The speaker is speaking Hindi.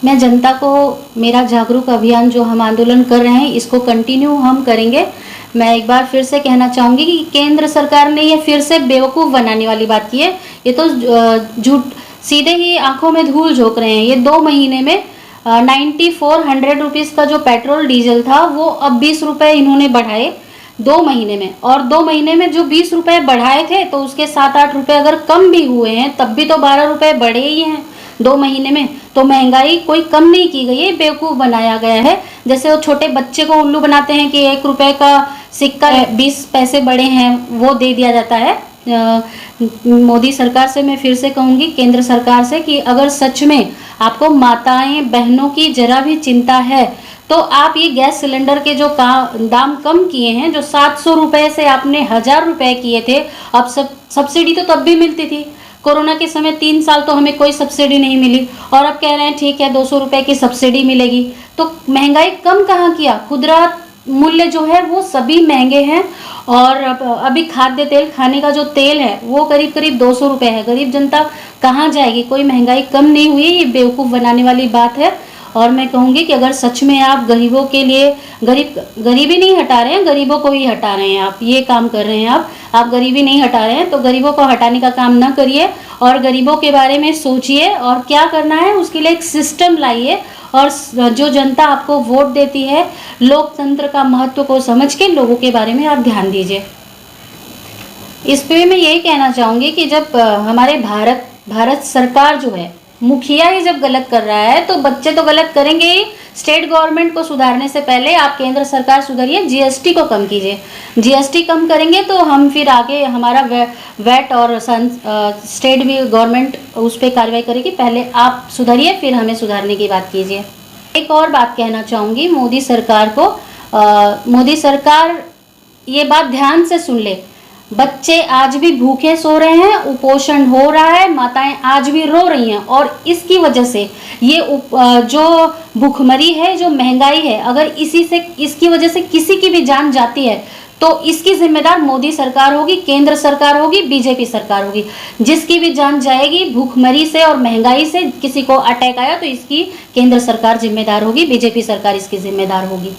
मैं जनता को, मेरा जागरूक अभियान जो हम आंदोलन कर रहे हैं इसको कंटिन्यू हम करेंगे। मैं एक बार फिर से कहना चाहूँगी कि केंद्र सरकार ने ये फिर से बेवकूफ़ बनाने वाली बात की है। ये तो झूठ, सीधे ही आंखों में धूल झोंक रहे हैं। ये 2 महीने में 9400 रुपीज़ का जो पेट्रोल डीजल था वो अब 20 रुपये इन्होंने बढ़ाए 2 महीने में। और 2 महीने में जो 20 रुपये बढ़ाए थे तो उसके 7-8 रुपये अगर कम भी हुए हैं तब भी तो 12 रुपये बढ़े ही हैं 2 महीने में। तो महंगाई कोई कम नहीं की गई है, बेवकूफ़ बनाया गया है। जैसे वो छोटे बच्चे को उल्लू बनाते हैं कि 1 रुपये का सिक्का 20 पैसे बढ़े हैं वो दे दिया जाता है। मोदी सरकार से मैं फिर से कहूँगी, केंद्र सरकार से, कि अगर सच में आपको माताएं बहनों की जरा भी चिंता है तो आप ये गैस सिलेंडर के जो दाम कम किए हैं, जो 700 रुपये से आपने 1000 रुपये किए थे, अब सब्सिडी तो तब भी मिलती थी। कोरोना के समय 3 साल तो हमें कोई सब्सिडी नहीं मिली और अब कह रहे हैं ठीक है 200 रुपये की सब्सिडी मिलेगी। तो महंगाई कम कहाँ किया? खुदरा मूल्य जो है वो सभी महंगे हैं। और अभी खाद्य तेल, खाने का जो तेल है वो करीब करीब 200 रुपये है। गरीब जनता कहाँ जाएगी? कोई महंगाई कम नहीं हुई, ये बेवकूफ़ बनाने वाली बात है। और मैं कहूँगी कि अगर सच में आप गरीबों के लिए, गरीबी नहीं हटा रहे हैं, गरीबों को ही हटा रहे हैं, आप ये काम कर रहे हैं। आप गरीबी नहीं हटा रहे हैं तो गरीबों को हटाने का काम ना करिए और गरीबों के बारे में सोचिए और क्या करना है उसके लिए एक सिस्टम लाइए। और जो जनता आपको वोट देती है, लोकतंत्र का महत्व को समझ के लोगों के बारे में आप ध्यान दीजिए। इस पे मैं यही कहना चाहूँगी कि जब हमारे भारत सरकार जो है, मुखिया ही जब गलत कर रहा है तो बच्चे तो गलत करेंगे ही। स्टेट गवर्नमेंट को सुधारने से पहले आप केंद्र सरकार सुधारिए, जीएसटी को कम कीजिए। जीएसटी कम करेंगे तो हम फिर आगे हमारा वैट और स्टेट भी गवर्नमेंट उस पर कार्रवाई करेगी। पहले आप सुधारिए, फिर हमें सुधारने की बात कीजिए। एक और बात कहना चाहूँगी मोदी सरकार को, मोदी सरकार ये बात ध्यान से सुन ले। बच्चे आज भी भूखे सो रहे हैं, कुपोषण हो रहा है, माताएं आज भी रो रही हैं और इसकी वजह से ये जो भूखमरी है, जो महंगाई है, अगर इसकी वजह से किसी की भी जान जाती है तो इसकी जिम्मेदार मोदी सरकार होगी, केंद्र सरकार होगी, बीजेपी सरकार होगी। जिसकी भी जान जाएगी भूखमरी से और महंगाई से, किसी को अटैक आया तो इसकी केंद्र सरकार जिम्मेदार होगी, बीजेपी सरकार इसकी जिम्मेदार होगी।